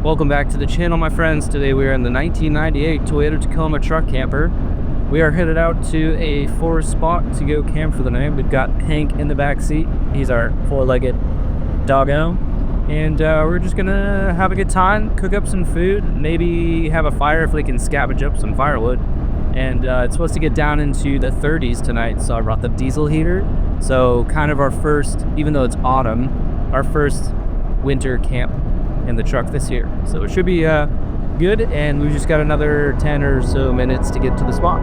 Welcome back to the channel, my friends. Today we are in the 1998 Toyota Tacoma truck camper. We are headed out to a forest spot to go camp for the night. We've got Hank in the back seat. He's our four-legged doggo. And we're just gonna have a good time, cook up some food, maybe have a fire if we can scavenge up some firewood. And it's supposed to get down into the 30s tonight, so I brought the diesel heater. So kind of our first, even though it's autumn, our first winter camp in the truck this year. So it should be good, and we've just got another 10 or so minutes to get to the spot.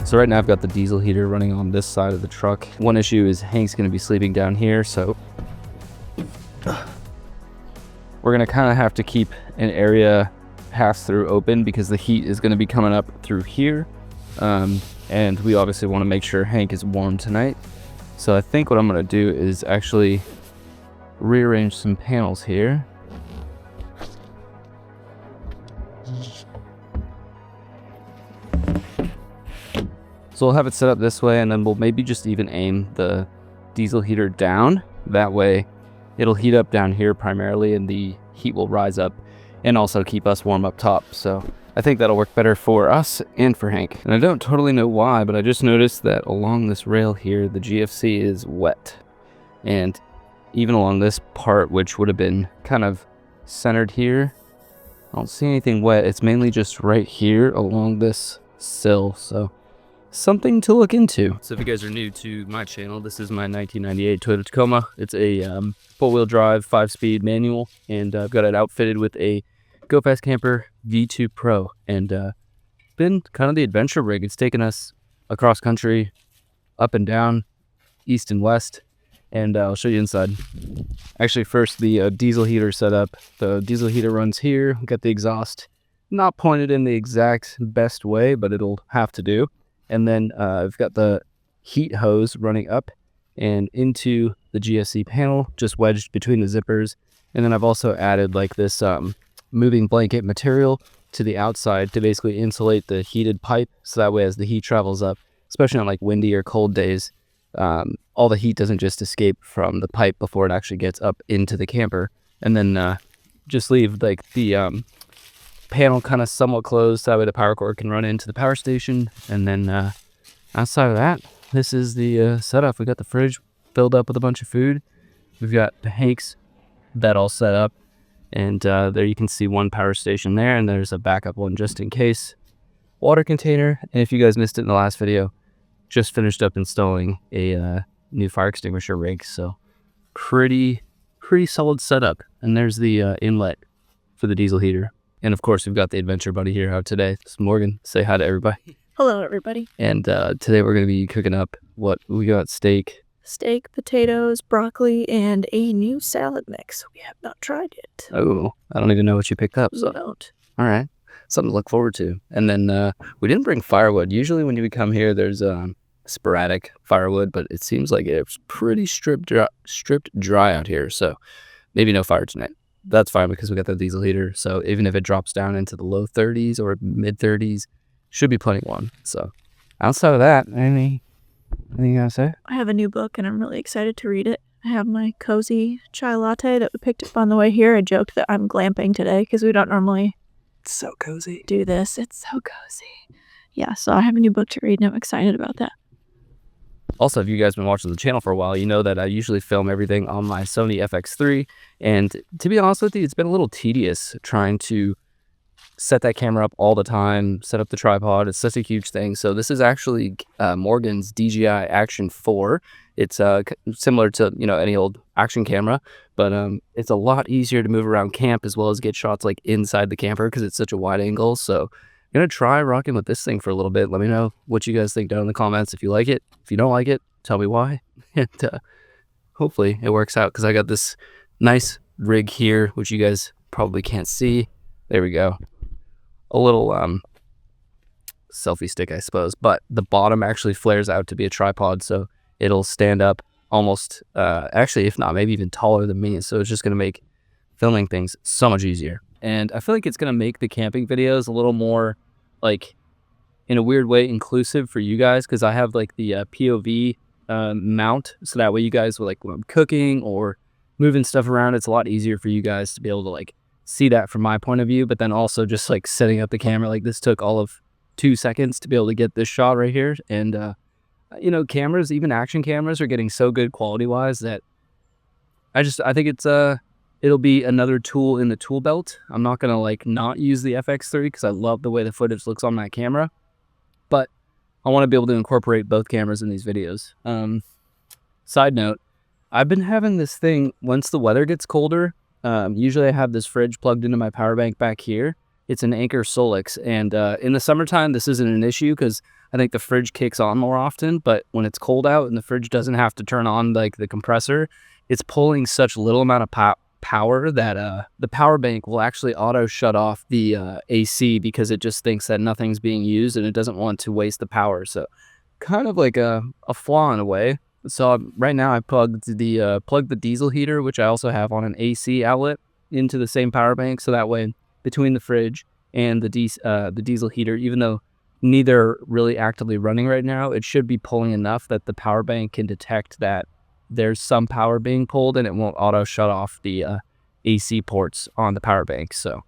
So right now I've got the diesel heater running on this side of the truck. One issue is Hank's gonna be sleeping down here, so we're gonna kind of have to keep an area pass-through open because the heat is gonna be coming up through here. And we obviously wanna make sure Hank is warm tonight. So I think what I'm gonna do is actually rearrange some panels here. So we'll have it set up this way, and then we'll maybe just even aim the diesel heater down. That way it'll heat up down here primarily, and the heat will rise up and also keep us warm up top. So I think that'll work better for us and for Hank. And I don't totally know why, but I just noticed that along this rail here, the GFC is wet. And even along this part, which would have been kind of centered here, I don't see anything wet. It's mainly just right here along this sill. So something to look into. So if you guys are new to my channel, this is my 1998 Toyota Tacoma. It's a four-wheel drive, 5-speed manual, and I've got it outfitted with a Go Fast Camper V2 Pro, and been kind of the adventure rig. It's taken us across country, up and down, east and west, and I'll show you inside. Actually, first the diesel heater setup. The diesel heater runs here. We've got the exhaust not pointed in the exact best way, but it'll have to do. And then I've got the heat hose running up and into the GSC panel, just wedged between the zippers. And then I've also added like this moving blanket material to the outside to basically insulate the heated pipe. So that way as the heat travels up, especially on like windy or cold days, all the heat doesn't just escape from the pipe before it actually gets up into the camper. And then just leave like the panel kind of somewhat closed, so that way the power cord can run into the power station. And then outside of that, this is the setup. We got the fridge filled up with a bunch of food. We've got Hank's bed all set up, And there you can see one power station there, and there's a backup one just in case. Water container, and if you guys missed it in the last video, just finished up installing a new fire extinguisher rig, so pretty solid setup. And there's the inlet for the diesel heater. And of course, we've got the adventure buddy here out today. This is Morgan. Say hi to everybody. Hello, everybody. And today we're going to be cooking up what we got: steak, Potatoes, broccoli, and a new salad mix. We have not tried it. Oh, I don't even know what you picked up. So, Don't. all right, something to look forward to. And then we didn't bring firewood. Usually when you come here, there's sporadic firewood, but it seems like it's pretty stripped dry out here. So maybe no fire tonight. That's fine because we got the diesel heater. So even if it drops down into the low 30s or mid 30s, should be plenty warm. So outside of that, anything you gotta say? I have a new book and I'm really excited to read it. I have my cozy chai latte that we picked up on the way here. I joked that I'm glamping today because we don't normally So cozy. do this. It's so cozy. Yeah, so I have a new book to read and I'm excited about that. Also, if you guys have been watching the channel for a while, you know that I usually film everything on my Sony FX3. And to be honest with you, it's been a little tedious trying to set that camera up all the time, set up the tripod. It's such a huge thing. So this is actually Morgan's DJI Action 4. It's similar to, any old action camera, but it's a lot easier to move around camp as well as get shots like inside the camper because it's such a wide angle. So I'm going to try rocking with this thing for a little bit. Let me know what you guys think down in the comments. If you like it, if you don't like it, tell me why. And hopefully it works out because I got this nice rig here, which you guys probably can't see. There we go. A little selfie stick, I suppose, but the bottom actually flares out to be a tripod, so it'll stand up almost, actually, if not, maybe even taller than me. So it's just going to make filming things so much easier. And I feel like it's going to make the camping videos a little more, like, in a weird way, inclusive for you guys, because I have, like, the POV mount, so that way you guys, like, when I'm cooking or moving stuff around, it's a lot easier for you guys to be able to, like, see that from my point of view. But then also just, like, setting up the camera, like, this took all of 2 seconds to be able to get this shot right here. And, cameras, even action cameras, are getting so good quality-wise that I think it's, it'll be another tool in the tool belt. I'm not going to, like, not use the FX3 because I love the way the footage looks on that camera. But I want to be able to incorporate both cameras in these videos. Side note, I've been having this thing, once the weather gets colder, usually I have this fridge plugged into my power bank back here. It's an Anker Solix, and in the summertime, this isn't an issue because I think the fridge kicks on more often, but when it's cold out and the fridge doesn't have to turn on, like, the compressor, it's pulling such little amount of power that the power bank will actually auto shut off the AC because it just thinks that nothing's being used and it doesn't want to waste the power. So kind of like a flaw in a way. So right now I plugged the diesel heater, which I also have on an AC outlet, into the same power bank. So that way between the fridge and the diesel heater, even though neither are really actively running right now, it should be pulling enough that the power bank can detect that there's some power being pulled and it won't auto shut off the AC ports on the power bank. So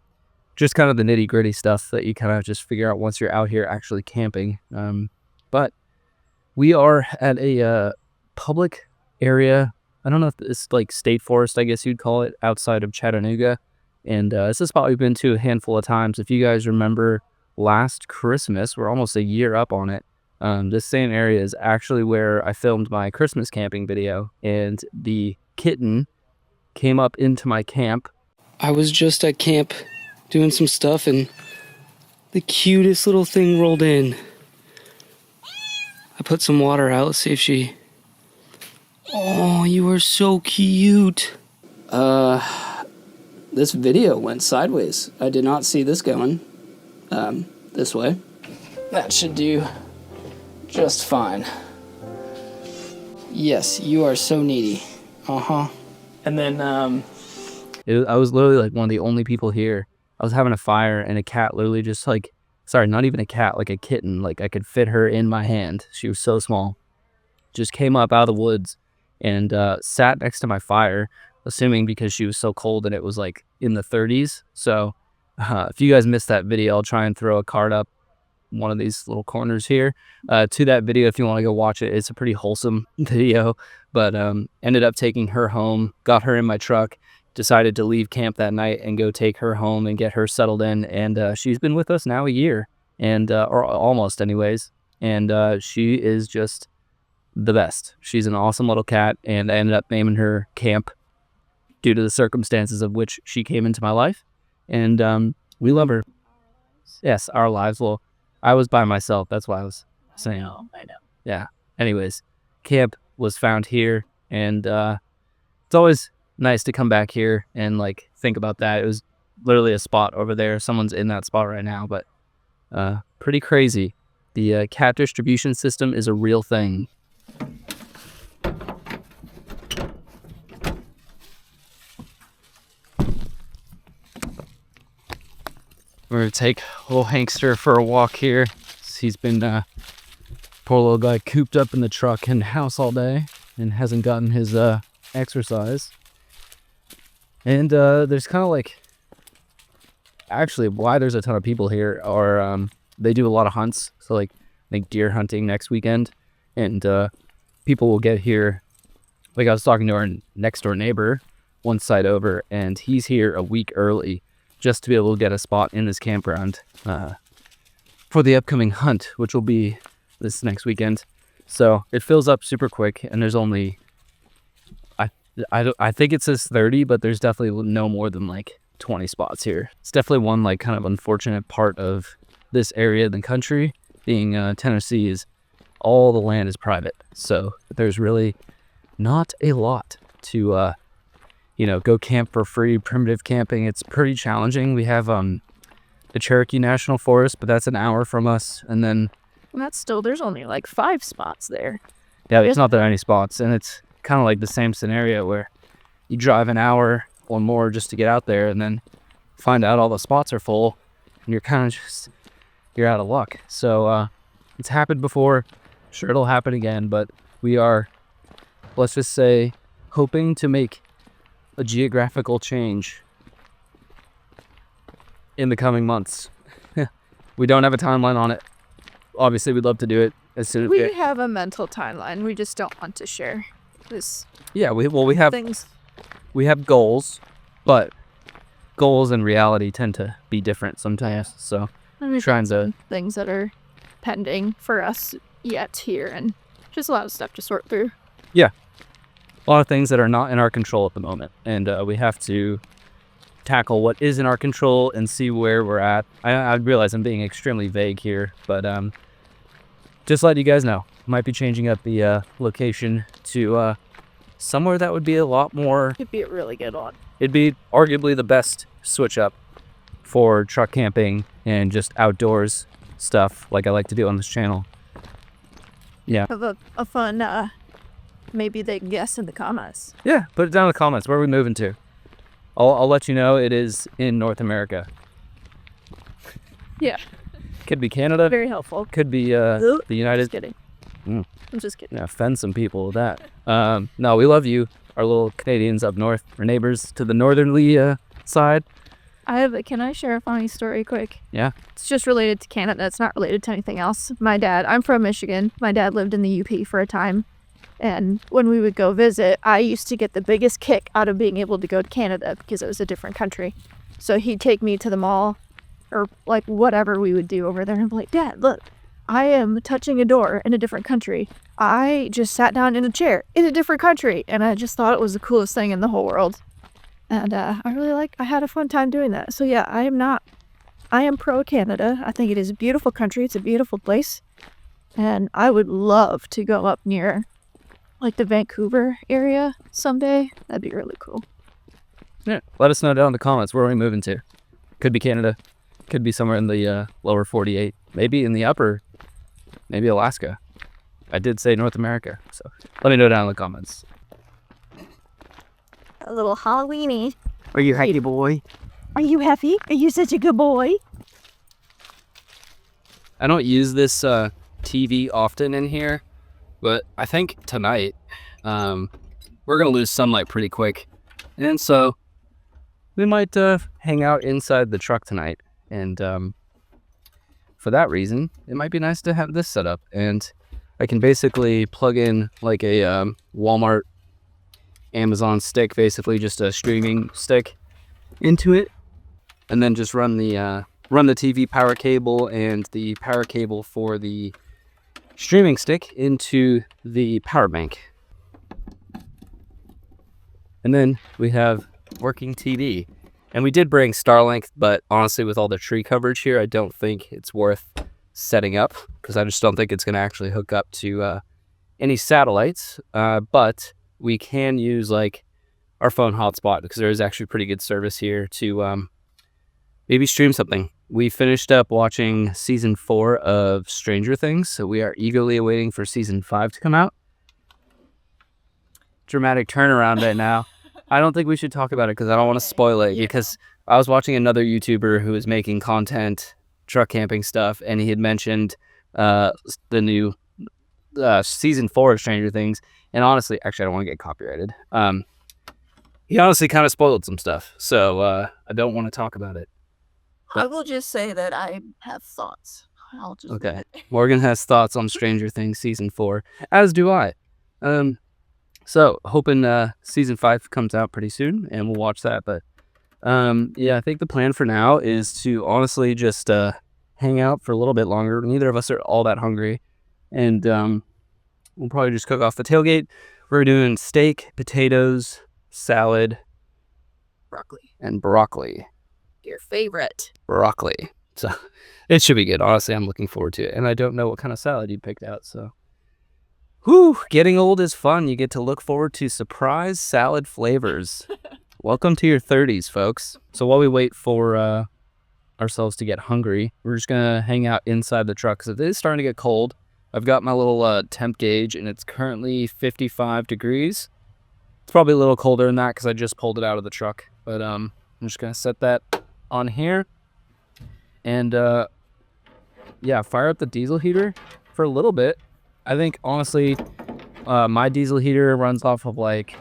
just kind of the nitty gritty stuff that you kind of just figure out once you're out here actually camping. But we are at a public area. I don't know if it's like state forest, I guess you'd call it, outside of Chattanooga. And it's a spot we've been to a handful of times. If you guys remember last Christmas, we're almost a year up on it. This same area is actually where I filmed my Christmas camping video, and the kitten came up into my camp. I was just at camp doing some stuff, and the cutest little thing rolled in. I put some water out. Let's see if she... Oh, you are so cute. This video went sideways. I did not see this going this way. That should do just fine. Yes, you are so needy. And then I was literally like one of the only people here. I was having a fire and a cat literally just like, sorry, not even a cat, like a kitten, like I could fit her in my hand. She was so small. Just came up out of the woods and sat next to my fire, assuming because she was so cold and it was like in the 30s. So if you guys missed that video, I'll try and throw a card up one of these little corners here to that video if you want to go watch it. It's a pretty wholesome video, but ended up taking her home, got her in my truck, decided to leave camp that night and go take her home and get her settled in. And she's been with us now a year, and or almost anyways. And she is just the best. She's an awesome little cat, and I ended up naming her Camp due to the circumstances of which she came into my life. And we love her. Yes, our lives. Well, I was by myself. That's why I was saying. I know. Yeah. Anyways, Camp was found here, and it's always nice to come back here and like think about that. It was literally a spot over there. Someone's in that spot right now, but pretty crazy. The cat distribution system is a real thing. We're gonna take little Hankster for a walk here. He's been poor little guy cooped up in the truck and house all day and hasn't gotten his exercise. And there's kind of like, actually why there's a ton of people here are they do a lot of hunts. So like deer hunting next weekend, and people will get here. Like I was talking to our next door neighbor one side over, and he's here a week early just to be able to get a spot in this campground for the upcoming hunt, which will be this next weekend. So it fills up super quick, and there's only, I think it says 30, but there's definitely no more than like 20 spots here. It's definitely one like kind of unfortunate part of this area of the country, being Tennessee, is all the land is private. So there's really not a lot to go camp for free. Primitive camping, it's pretty challenging. We have the Cherokee National Forest, but that's an hour from us, and then That's still, there's only like 5 spots there. yeah, it's not that many spots, and it's kind of like the same scenario where you drive an hour or more just to get out there, and then find out all the spots are full, and you're kind of just, you're out of luck. So it's happened before, sure it'll happen again, but we are, let's just say, hoping to make a geographical change in the coming months. We don't have a timeline on it. Obviously, we'd love to do it as soon as We have a mental timeline. We just don't want to share this. Yeah, we have things. We have goals, but goals and reality tend to be different sometimes. So We've trying got some things that are pending for us yet here, and just a lot of stuff to sort through. a lot of things that are not in our control at the moment, and we have to tackle what is in our control and see where we're at. I realize I'm being extremely vague here, but just let you guys know, might be changing up the location to somewhere that would be a lot more. It'd be a really good one. It'd be arguably the best switch up for truck camping and just outdoors stuff like I like to do on this channel. Yeah. Have a fun, maybe they can guess in the comments. Yeah, put it down in the comments. Where are we moving to? I'll let you know. It is in North America. Yeah. Could be Canada. Very helpful. Could be the United. Just kidding. Mm. I'm just kidding. Yeah, offend some people with that. No, we love you, our little Canadians up north, our neighbors to the northerly side. Can I share a funny story quick? Yeah. It's just related to Canada. It's not related to anything else. I'm from Michigan. My dad lived in the UP for a time. And when we would go visit, I used to get the biggest kick out of being able to go to Canada because it was a different country. So he'd take me to the mall or like whatever we would do over there. And I'm like, Dad, look, I am touching a door in a different country. I just sat down in a chair in a different country. And I just thought it was the coolest thing in the whole world. And I had a fun time doing that. So yeah, I am pro Canada. I think it is a beautiful country. It's a beautiful place. And I would love to go up near like the Vancouver area someday. That'd be really cool. Yeah. Let us know down in the comments, where are we moving to? Could be Canada. Could be somewhere in the lower 48. Maybe in the upper. Maybe Alaska. I did say North America. So let me know down in the comments. A little Halloweeny. Are you happy, boy? Are you happy? Are you such a good boy? I don't use this TV often in here, but I think tonight we're going to lose sunlight pretty quick. And so we might hang out inside the truck tonight. And for that reason, it might be nice to have this set up. And I can basically plug in like a Walmart Amazon stick, basically just a streaming stick into it, and then just run the TV power cable and the power cable for the streaming stick into the power bank. And then we have working TV. And we did bring Starlink, but honestly, with all the tree coverage here, I don't think it's worth setting up, because I just don't think it's going to actually hook up to any satellites. But we can use like our phone hotspot, because there is actually pretty good service here to maybe stream something. We finished up watching season 4 of Stranger Things, so we are eagerly awaiting for season 5 to come out. Dramatic turnaround right now. I don't think we should talk about it because I don't want to spoil it, because I was watching another YouTuber who was making content, truck camping stuff, and he had mentioned the new season 4 of Stranger Things. And honestly, actually, I don't want to get copyrighted. He honestly kind of spoiled some stuff, so I don't want to talk about it. I will just say that I have thoughts. Okay. Morgan has thoughts on Stranger Things season 4, as do I. So hoping season 5 comes out pretty soon, and we'll watch that. But yeah, I think the plan for now is to honestly just hang out for a little bit longer. Neither of us are all that hungry, and we'll probably just cook off the tailgate. We're doing steak, potatoes, salad, broccoli. Your favorite. Broccoli. So it should be good. Honestly, I'm looking forward to it. And I don't know what kind of salad you picked out, so. Whew, getting old is fun. You get to look forward to surprise salad flavors. Welcome to your 30s, folks. So while we wait for ourselves to get hungry, we're just going to hang out inside the truck because it is starting to get cold. I've got my little temp gauge, and it's currently 55 degrees. It's probably a little colder than that because I just pulled it out of the truck. But I'm just going to set that on here. And yeah, fire up the diesel heater for a little bit. I think, honestly, my diesel heater runs off of, like,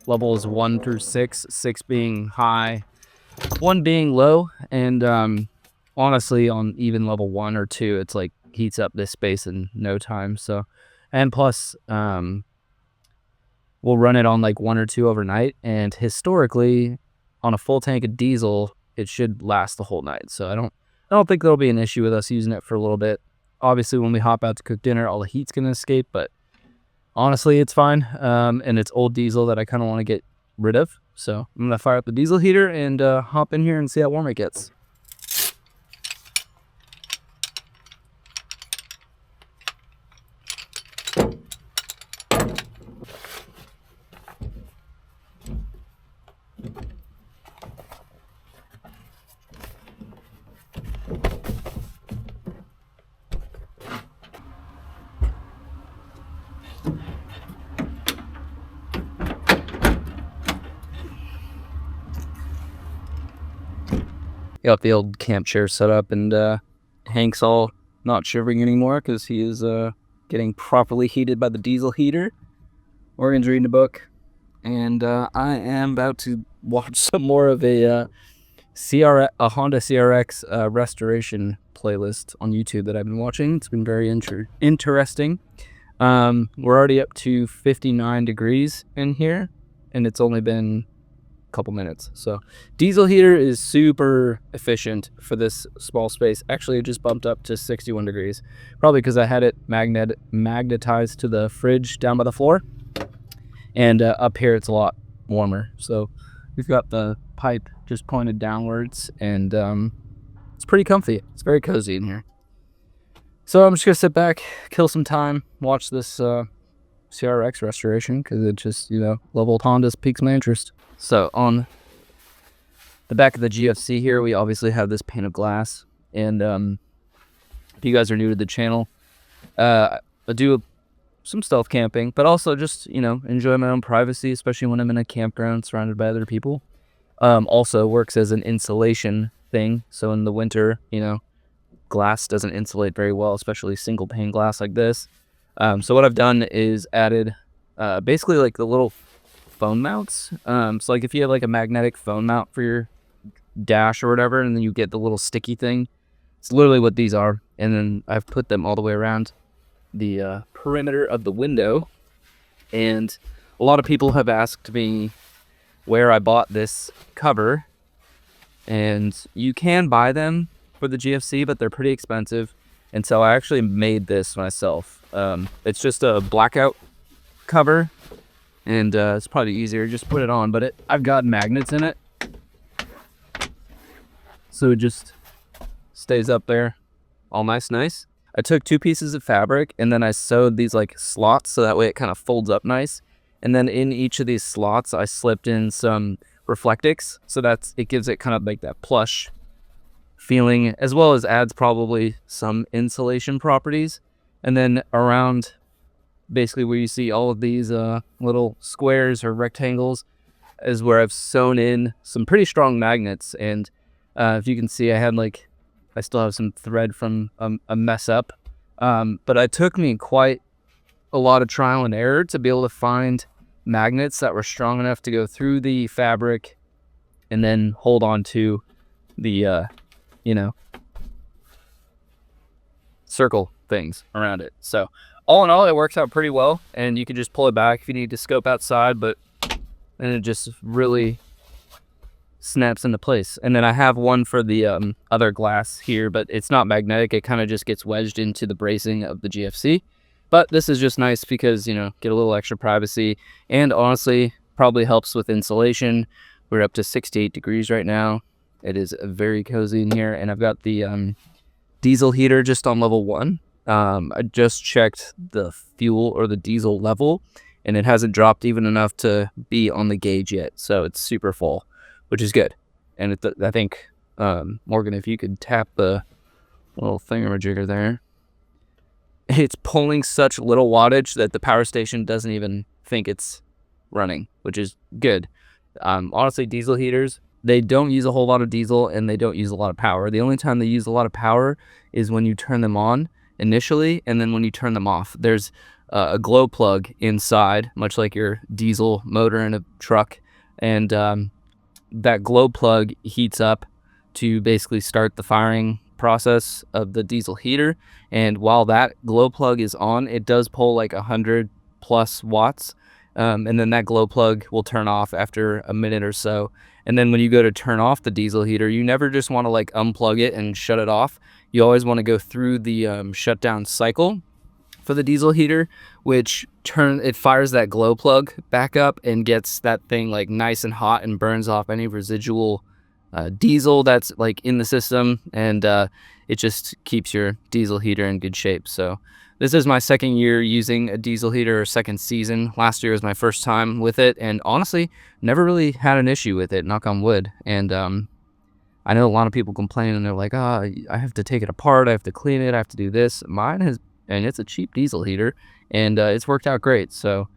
levels 1 through 6, 6 being high, 1 being low, and honestly, on even level 1 or 2, it's, like, heats up this space in no time, so, and plus, we'll run it on, like, 1 or 2 overnight, and historically, on a full tank of diesel, it should last the whole night, so I don't think there'll be an issue with us using it for a little bit. Obviously, when we hop out to cook dinner, all the heat's going to escape, but honestly, it's fine. And it's old diesel that I kind of want to get rid of. So I'm going to fire up the diesel heater and hop in here and see how warm it gets. Got the old camp chair set up, and Hank's all not shivering anymore because he is getting properly heated by the diesel heater. Morgan's reading a book, and I am about to watch some more of a Honda CRX restoration playlist on YouTube that I've been watching. It's been very interesting. We're already up to 59 degrees in here, and it's only been couple minutes. So diesel heater is super efficient for this small space. Actually, it just bumped up to 61 degrees, probably because I had it magnetized to the fridge down by the floor, and up here it's a lot warmer. So we've got the pipe just pointed downwards, and it's pretty comfy. It's very cozy in here. So I'm just gonna sit back, kill some time, watch this CRX restoration, because it just, leveled Honda's piques my interest. So on the back of the GFC here, we obviously have this pane of glass. And if you guys are new to the channel, I do some stealth camping, but also just, enjoy my own privacy, especially when I'm in a campground surrounded by other people. Also works as an insulation thing. So in the winter, glass doesn't insulate very well, especially single pane glass like this. So what I've done is added basically like the little phone mounts. So like if you have like a magnetic phone mount for your dash or whatever, and then you get the little sticky thing, it's literally what these are. And then I've put them all the way around the perimeter of the window. And A lot of people have asked me where I bought this cover, and you can buy them for the GFC, but they're pretty expensive. And so I actually made this myself. It's just a blackout cover, and it's probably easier just put it on, but I've got magnets in it, so it just stays up there all nice. I took 2 pieces of fabric and then I sewed these like slots so that way it kind of folds up nice, and then in each of these slots I slipped in some Reflectix, so it gives it kind of like that plush feeling, as well as adds probably some insulation properties. And then around basically where you see all of these little squares or rectangles is where I've sewn in some pretty strong magnets. And if you can see, I still have some thread from a mess up, but it took me quite a lot of trial and error to be able to find magnets that were strong enough to go through the fabric and then hold on to the circle things around it. So all in all, it works out pretty well, and you can just pull it back if you need to scope outside, but then it just really snaps into place. And then I have one for the other glass here, but it's not magnetic. It kind of just gets wedged into the bracing of the GFC. But this is just nice because, get a little extra privacy, and honestly, probably helps with insulation. We're up to 68 degrees right now. It is very cozy in here, and I've got the diesel heater just on level 1. I just checked the fuel or the diesel level, and it hasn't dropped even enough to be on the gauge yet, so it's super full, which is good. And I think, Morgan, if you could tap the little thingamajigger there, it's pulling such little wattage that the power station doesn't even think it's running, which is good. Honestly, diesel heaters, they don't use a whole lot of diesel and they don't use a lot of power. The only time they use a lot of power is when you turn them on initially, and then when you turn them off. There's a glow plug inside, much like your diesel motor in a truck, and that glow plug heats up to basically start the firing process of the diesel heater. And while that glow plug is on, it does pull like 100 plus watts, and then that glow plug will turn off after a minute or so. And then when you go to turn off the diesel heater, you never just want to like unplug it and shut it off. You always want to go through the shutdown cycle for the diesel heater, which it fires that glow plug back up and gets that thing like nice and hot and burns off any residual diesel that's like in the system, and it just keeps your diesel heater in good shape. So this is my second year using a diesel heater, or second season. Last year was my first time with it, and honestly never really had an issue with it, knock on wood. And I know a lot of people complain and they're like, I have to take it apart, I have to clean it, I have to do this. Mine has, and it's a cheap diesel heater, and it's worked out great. So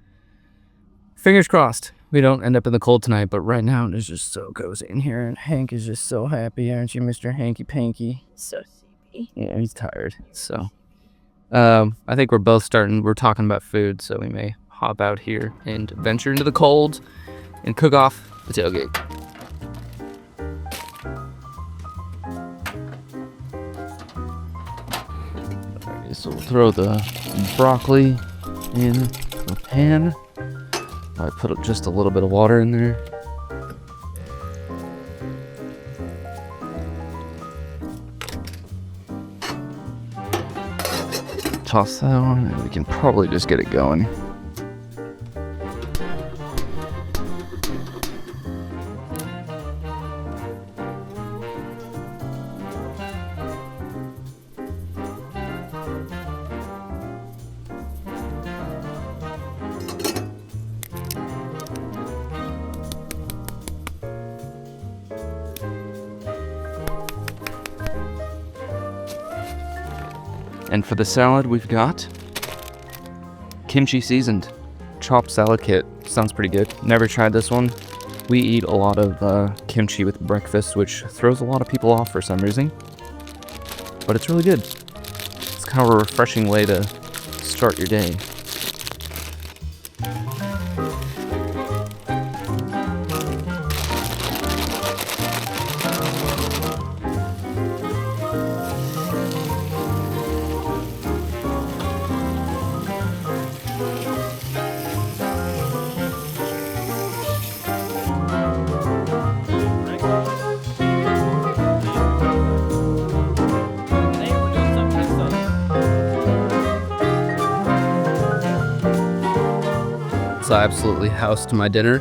fingers crossed we don't end up in the cold tonight, but right now it's just so cozy in here, and Hank is just so happy, aren't you, Mr. Hanky Panky? So sleepy. Yeah, he's tired. So I think we're talking about food, so we may hop out here and venture into the cold and cook off the tailgate. Alright, so we'll throw the broccoli in the pan. I put just a little bit of water in there. Toss that on, and we can probably just get it going. And for the salad, we've got kimchi seasoned chopped salad kit. Sounds pretty good. Never tried this one. We eat a lot of kimchi with breakfast, which throws a lot of people off for some reason. But it's really good. It's kind of a refreshing way to start your day. So I absolutely housed my dinner.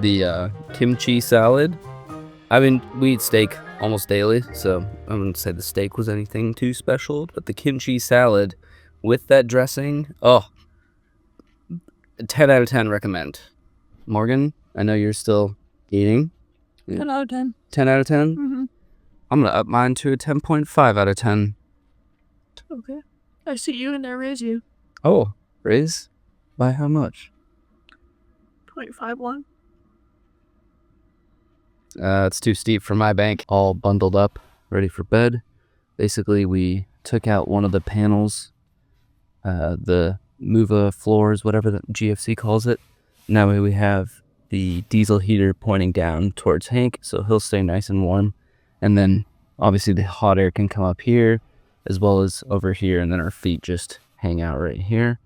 The kimchi salad. I mean, we eat steak almost daily, so I wouldn't say the steak was anything too special, but the kimchi salad with that dressing, oh, 10 out of 10 recommend. Morgan, I know you're still eating. 10 out of 10. 10 out of 10? Mm-hmm. I'm going to up mine to a 10.5 out of 10. Okay. I see you and I raise you. Oh, raise? By how much? 0.51. It's too steep for my bank. All bundled up, ready for bed. Basically, we took out one of the panels, the Mova floors, whatever the GFC calls it. Now we have the diesel heater pointing down towards Hank, so he'll stay nice and warm. And then, obviously, the hot air can come up here, as well as over here, and then our feet just hang out right here.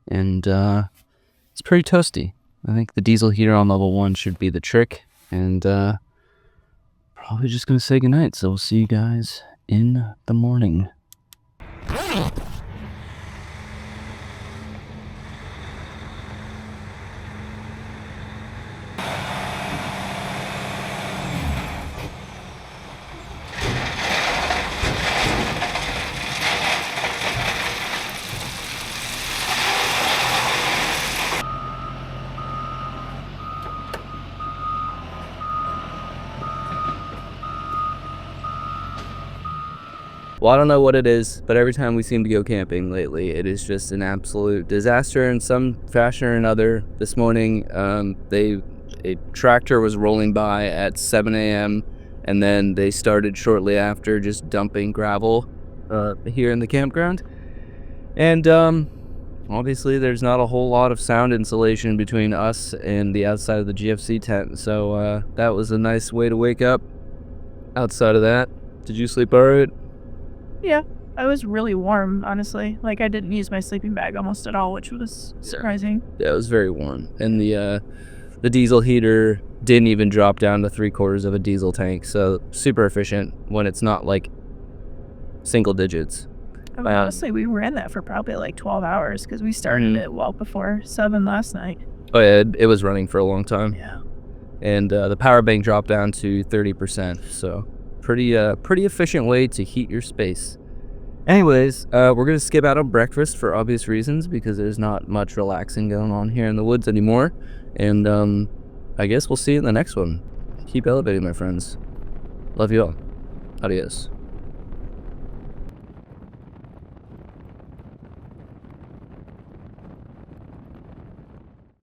And it's pretty toasty. I think the diesel heater on level 1 should be the trick. And probably just going to say goodnight, so we'll see you guys in the morning. Well, I don't know what it is, but every time we seem to go camping lately, it is just an absolute disaster in some fashion or another. This morning, a tractor was rolling by at 7 a.m., and then they started shortly after just dumping gravel here in the campground. And obviously, there's not a whole lot of sound insulation between us and the outside of the GFC tent, so that was a nice way to wake up. Outside of that, did you sleep all right? Yeah, I was really warm, honestly. Like, I didn't use my sleeping bag almost at all, which was surprising. Yeah, it was very warm. And the diesel heater didn't even drop down to 3/4 of a diesel tank, so super efficient when it's not, like, single digits. I mean, honestly, we ran that for probably, like, 12 hours, because we started it well before 7 last night. Oh, yeah, it was running for a long time. Yeah. And the power bank dropped down to 30%, so pretty efficient way to heat your space. Anyways, we're gonna skip out on breakfast for obvious reasons because there's not much relaxing going on here in the woods anymore. And I guess we'll see you in the next one. Keep elevating, my friends. Love you all. Adios.